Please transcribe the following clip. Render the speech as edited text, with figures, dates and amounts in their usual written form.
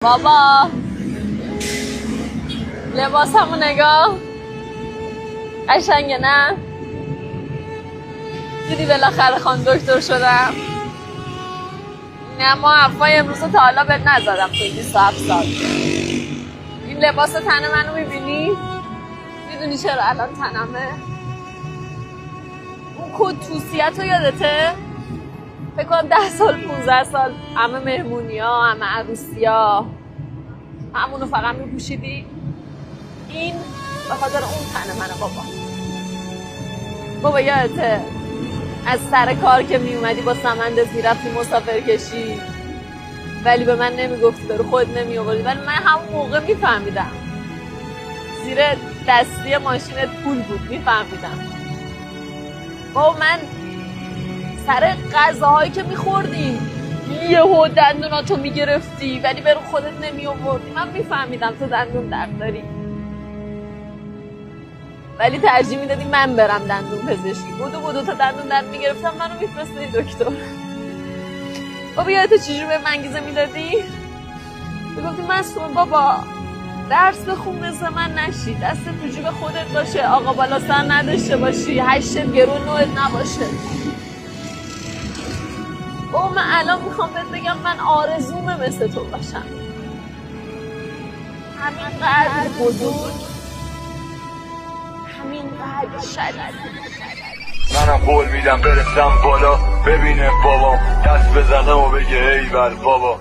بابا لباسمو نگاه قشنگه نه؟ دیدی بالاخره خان دکتر شدم. نه ما حرفای امروز تا حالا بهت نزدم توی 27 سال. این لباس تن منو میبینی؟ میدونی چرا الان تنمه؟ اون کد توصیت رو یادته؟ فکر کنم 10 سال 15 سال همه مهمونی ها همه عروسی ها همونو فقط میپوشیدی. این به خاطر اون تن منه بابا یادته از سر کار که میومدی با سمندت میرفتی مسافر کشی ولی به من نمیگفتی برو خود نمیآوردی، ولی من همون موقع میفهمیدم زیر دستی ماشینت پول بود میفهمیدم. بابا من سر غذاهایی که میخوردیم یهو دندوناتو میگرفتی ولی برو خودت نمیآوردی، من میفهمیدم تو دندون درد داری ولی ترجیح میدادی من برم دندون پزشکی. بودو تا دندون درد میگرفتم منو میفرستی دکتر. بابا یادت چجوری به من انگیزه میدادی؟ میگفتی مسئول بابا درس بخون مثل من نشی، دست تو جیب خودت باشه، آقا بالا سر نداشته باشی، هشتت گرون نوعت نباشه. بابا من الان میخوام بهت بگم من آرزومه مثل تو باشم، همینقدر بزرگ، همینقدر شدید. منم قول میدم برسم بالا ببینه بابام دست بزنه و بگه ای بر بابا.